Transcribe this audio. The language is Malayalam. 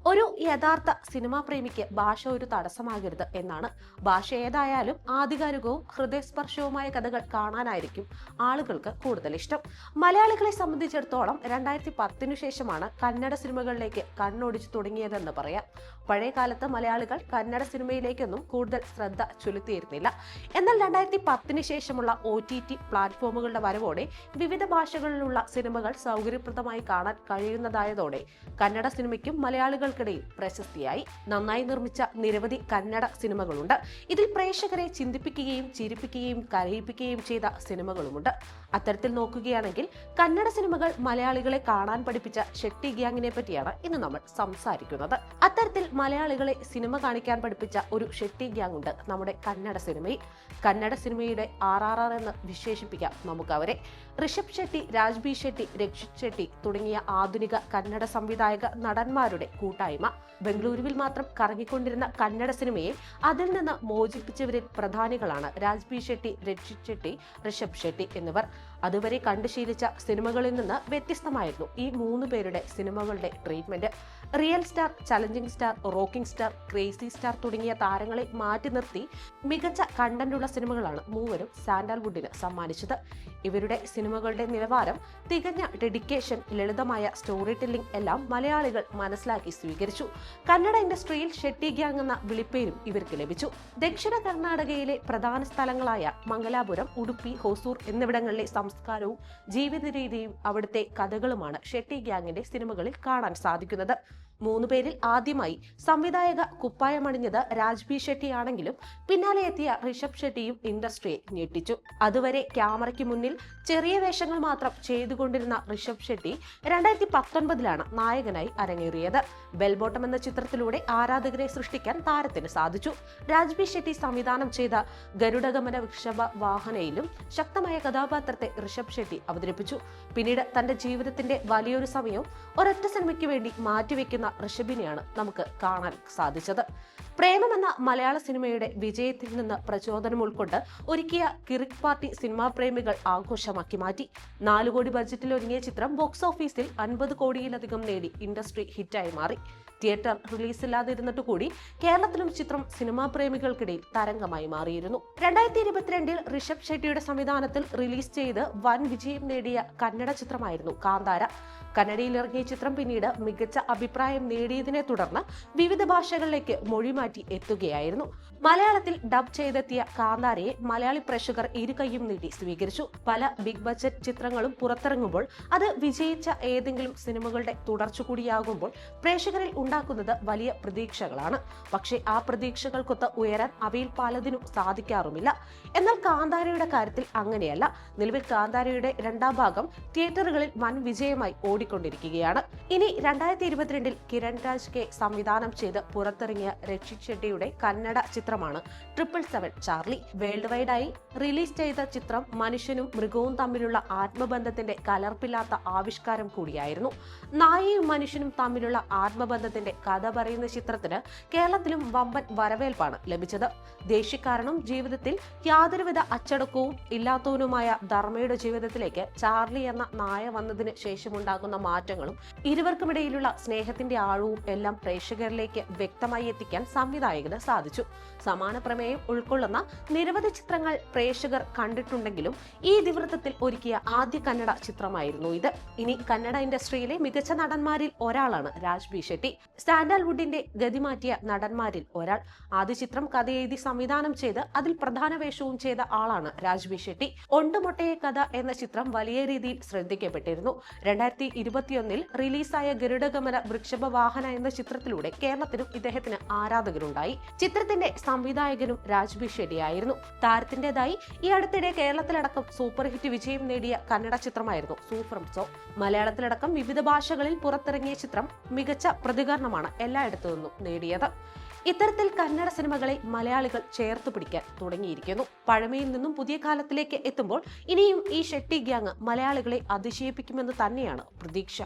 ഒരു യഥാർത്ഥ സിനിമാ പ്രേമിക്ക് ഭാഷ ഒരു തടസ്സമാകരുത് എന്നാണ്. ഭാഷ ഏതായാലും ആധികാരികവും ഹൃദയസ്പർശവുമായ കഥകൾ കാണാനായിരിക്കും ആളുകൾക്ക് കൂടുതൽ ഇഷ്ടം. മലയാളികളെ സംബന്ധിച്ചിടത്തോളം 2010 ശേഷമാണ് കന്നഡ സിനിമകളിലേക്ക് കണ്ണോടിച്ചു തുടങ്ങിയതെന്ന് പറയാം. പഴയ കാലത്ത് മലയാളികൾ കന്നഡ സിനിമയിലേക്കൊന്നും കൂടുതൽ ശ്രദ്ധ ചെലുത്തിയിരുന്നില്ല. എന്നാൽ 2010 ശേഷമുള്ള OTT പ്ലാറ്റ്ഫോമുകളുടെ വരവോടെ വിവിധ ഭാഷകളിലുള്ള സിനിമകൾ സൗകര്യപ്രദമായി കാണാൻ കഴിയുന്നതായതോടെ കന്നഡ സിനിമയ്ക്കും മലയാളികൾക്കിടയിൽ പ്രശസ്തിയായി. നന്നായി നിർമ്മിച്ച നിരവധി കന്നഡ സിനിമകളുണ്ട്. ഇതിൽ പ്രേക്ഷകരെ ചിന്തിപ്പിക്കുകയും ചിരിപ്പിക്കുകയും കരയിപ്പിക്കുകയും ചെയ്ത സിനിമകളുമുണ്ട്. അത്തരത്തിൽ നോക്കുകയാണെങ്കിൽ കന്നഡ സിനിമകൾ മലയാളികളെ കാണാൻ പഠിപ്പിച്ച ഷെട്ടി ഗ്യാങ്ങിനെ പറ്റിയാണ് ഇന്ന് നമ്മൾ സംസാരിക്കുന്നത്. അത്തരത്തിൽ മലയാളികളെ സിനിമ കാണിക്കാൻ പഠിപ്പിച്ച ഒരു ഷെട്ടി ഗ്യാങ് ഉണ്ട് നമ്മുടെ കന്നഡ സിനിമയിൽ. കന്നഡ സിനിമയുടെ RRR എന്ന് വിശേഷിപ്പിക്കാം നമുക്ക് അവരെ. ഋഷഭ് ഷെട്ടി, രാജ്ബി ഷെട്ടി, രക്ഷിത് ഷെട്ടി തുടങ്ങിയ ആധുനിക കന്നഡ സംവിധായക നടന്മാരുടെ കൂട്ടായ്മ. ബംഗളൂരുവിൽ മാത്രം കറങ്ങിക്കൊണ്ടിരുന്ന കന്നഡ സിനിമയെ അതിൽ നിന്ന് മോചിപ്പിച്ചവരിൽ പ്രധാനികളാണ് രാജ്ബി ഷെട്ടി, രക്ഷിത് ഷെട്ടി, ഋഷഭ് ഷെട്ടി എന്നിവർ. അതുവരെ കണ്ടു ശീലിച്ച സിനിമകളിൽ നിന്ന് വ്യത്യസ്തമായിരുന്നു ഈ 3 പേരുടെ സിനിമകളുടെ treatment. Real star, challenging star, rocking star, crazy star തുടങ്ങിയ താരങ്ങളെ മാറ്റി നിർത്തി മികച്ച കണ്ടന്റുള്ള സിനിമകളാണ് മൂവരും സാൻഡൽവുഡിന് സമ്മാനിച്ചത്. ഇവരുടെ സിനിമകളുടെ നിലവാരം, തികഞ്ഞ ഡെഡിക്കേഷൻ, ലളിതമായ സ്റ്റോറി ടെല്ലിംഗ് എല്ലാം മലയാളികൾ മനസ്സിലാക്കി സ്വീകരിച്ചു. കന്നഡ ഇൻഡസ്ട്രിയിൽ ഷെട്ടി ഗ്യാങ് എന്ന വിളിപ്പേരും ഇവർക്ക് ലഭിച്ചു. ദക്ഷിണ കർണാടകയിലെ പ്രധാന സ്ഥലങ്ങളായ മംഗലാപുരം, ഉടുപ്പി, ഹോസൂർ എന്നിവിടങ്ങളിലെ സംസ്കാരവും ജീവിത രീതിയും അവിടുത്തെ കഥകളുമാണ് ഷെട്ടി ഗ്യാങ്ങിന്റെ സിനിമകളിൽ കാണാൻ സാധിക്കുന്നത്. 3 പേരിൽ ആദ്യമായി സംവിധായക കുപ്പായമണിഞ്ഞത് രാജ്ബി ഷെട്ടി ആണെങ്കിലും പിന്നാലെ എത്തിയ ഋഷഭ് ഷെട്ടിയും ഇൻഡസ്ട്രിയെ ഞെട്ടിച്ചു. അതുവരെ ക്യാമറയ്ക്ക് മുന്നിൽ ചെറിയ വേഷങ്ങൾ മാത്രം ചെയ്തുകൊണ്ടിരുന്ന ഋഷഭ് ഷെട്ടി 2019 നായകനായി അരങ്ങേറിയത്. ബെൽബോട്ടം എന്ന ചിത്രത്തിലൂടെ ആരാധകരെ സൃഷ്ടിക്കാൻ താരത്തിന് സാധിച്ചു. രാജ്ബി ഷെട്ടി സംവിധാനം ചെയ്ത ഗരുഡഗമന വൃഷഭ വാഹനയിലും ശക്തമായ കഥാപാത്രത്തെ ഋഷഭ് ഷെട്ടി അവതരിപ്പിച്ചു. പിന്നീട് തന്റെ ജീവിതത്തിന്റെ വലിയൊരു സമയവും ഒരൊറ്റ സിനിമയ്ക്ക് വേണ്ടി മാറ്റിവെക്കുന്ന ഋഷഭിനെയാണ് നമുക്ക് കാണാൻ സാധിച്ചത്. പ്രേമം എന്ന മലയാള സിനിമയുടെ വിജയത്തിൽ നിന്ന് പ്രചോദനം ഉൾക്കൊണ്ട് ഒരുക്കിയ കിറിക് പാർട്ടി സിനിമാ പ്രേമികൾ ആഘോഷമാക്കി മാറ്റി. 4 കോടി ബഡ്ജറ്റിൽ ഒരുങ്ങിയ ചിത്രം ബോക്സ് ഓഫീസിൽ 50 കോടിയിലധികം നേടി ഇൻഡസ്ട്രി ഹിറ്റായി മാറി. തിയേറ്റർ റിലീസില്ലാതിരുന്നിട്ട് കൂടി കേരളത്തിലും ചിത്രം സിനിമാ പ്രേമികൾക്കിടയിൽ തരംഗമായി മാറിയിരുന്നു. 2022 ഋഷഭ് ഷെട്ടിയുടെ സംവിധാനത്തിൽ റിലീസ് ചെയ്ത് വൻ വിജയം നേടിയ കന്നഡ ചിത്രമായിരുന്നു കാന്താര. കന്നഡയിൽ ഇറങ്ങിയ ചിത്രം പിന്നീട് മികച്ച അഭിപ്രായം നേടിയതിനെ തുടർന്ന് വിവിധ ഭാഷകളിലേക്ക് മൊഴിമാറ്റി എത്തുകയായിരുന്നു. മലയാളത്തിൽ ഡബ് ചെയ്തെത്തിയ കാന്താരയെ മലയാളി പ്രേക്ഷകർ ഇരുകൈയും നീട്ടി സ്വീകരിച്ചു. പല ബിഗ് ബഡ്ജറ്റ് ചിത്രങ്ങളും പുറത്തിറങ്ങുമ്പോൾ അത് വിജയിച്ച ഏതെങ്കിലും സിനിമകളുടെ തുടർച്ച കൂടിയാകുമ്പോൾ പ്രേക്ഷകരിൽ ഉണ്ടാക്കുന്നത് വലിയ പ്രതീക്ഷകളാണ്. പക്ഷേ ആ പ്രതീക്ഷകൾക്കൊത്ത് ഉയരാൻ അവയിൽ പലതിനും സാധിക്കാറുമില്ല. എന്നാൽ കാന്താരയുടെ കാര്യത്തിൽ അങ്ങനെയല്ല. നിലവിൽ കാന്താരയുടെ 2ാം ഭാഗം തിയേറ്ററുകളിൽ വൻ വിജയമായി ഓടിക്കൊണ്ടിരിക്കുകയാണ്. ഇനി 2022 കിരൺ രാജ് കെ സംവിധാനം ചെയ്ത് പുറത്തിറങ്ങിയ രക്ഷിത് ഷെട്ടിയുടെ കന്നഡ ചിത്രമാണ് 777 ചാർലി. വേൾഡ് വൈഡായി റിലീസ് ചെയ്ത ചിത്രം മനുഷ്യനും മൃഗവും തമ്മിലുള്ള ആത്മബന്ധത്തിന്റെ കലർപ്പില്ലാത്ത ആവിഷ്കാരം കൂടിയായിരുന്നു. നായയും മനുഷ്യനും തമ്മിലുള്ള ആത്മബന്ധത്തിന്റെ കഥ പറയുന്ന ചിത്രത്തിന് കേരളത്തിലും വമ്പൻ വരവേൽപ്പാണ് ലഭിച്ചത്. ദേഷ്യക്കാരനും ജീവിതത്തിൽ യാതൊരുവിധ അച്ചടക്കവും ഇല്ലാത്തവനുമായ ധർമ്മയുടെ ജീവിതത്തിലേക്ക് ചാർലി എന്ന നായ വന്നതിന് ശേഷമുണ്ടാകുന്ന മാറ്റങ്ങളും ഇരുവർക്കുമിടയിലുള്ള സ്നേഹത്തിന്റെ ആഴവും എല്ലാം പ്രേക്ഷകരിലേക്ക് വ്യക്തമായി എത്തിക്കാൻ സംവിധായകന് സാധിച്ചു. സമാന പ്രമേയം ഉൾക്കൊള്ളുന്ന നിരവധി ചിത്രങ്ങൾ പ്രേക്ഷകർ കണ്ടിട്ടുണ്ടെങ്കിലും ഈ ഇതിവൃത്തത്തിൽ ഒരുക്കിയ ആദ്യ കന്നഡ ചിത്രമായിരുന്നു ഇത്. ഇനി കന്നഡ ഇൻഡസ്ട്രിയിലെ മികച്ച നടന്മാരിൽ ഒരാളാണ് രാജ്ബി ഷെട്ടി. സാൻഡൽവുഡിന്റെ ഗതിമാറ്റിയ നടന്മാരിൽ ഒരാൾ. ആദ്യ ചിത്രം കഥയെഴുതി സംവിധാനം ചെയ്ത് അതിൽ പ്രധാന വേഷവും ചെയ്ത ആളാണ് രാജ്ബി ഷെട്ടി. ഒണ്ടുമൊട്ടയെ കഥ എന്ന ചിത്രം വലിയ രീതിയിൽ ശ്രദ്ധിക്കപ്പെട്ടിരുന്നു. 2021 റിലീസായ ഗരുഡഗമന വൃഷഭ വാഹന എന്ന ചിത്രത്തിലൂടെ കേരളത്തിലും ഇദ്ദേഹത്തിന് ആരാധകരുണ്ടായി. ചിത്രത്തിന്റെ സംവിധായകനും രാജ്ബി ഷെട്ടിയായിരുന്നു. താരത്തിന്റേതായി ഈ അടുത്തിടെ കേരളത്തിലടക്കം സൂപ്പർ ഹിറ്റ് വിജയം നേടിയ കന്നഡ ചിത്രമായിരുന്നു സൂഫ്രം സോ. മലയാളത്തിലടക്കം വിവിധ ഭാഷകളിൽ പുറത്തിറങ്ങിയ ചിത്രം മികച്ച പ്രതികരണമാണ് എല്ലായിടത്തു നിന്നും നേടിയത്. ഇത്തരത്തിൽ കന്നഡ സിനിമകളെ മലയാളികൾ ചേർത്ത് പിടിക്കാൻ തുടങ്ങിയിരിക്കുന്നു. പഴമയിൽ നിന്നും പുതിയ കാലത്തിലേക്ക് എത്തുമ്പോൾ ഇനിയും ഈ ഷെട്ടി ഗ്യാങ് മലയാളികളെ അതിശയിപ്പിക്കുമെന്ന് തന്നെയാണ് പ്രതീക്ഷ.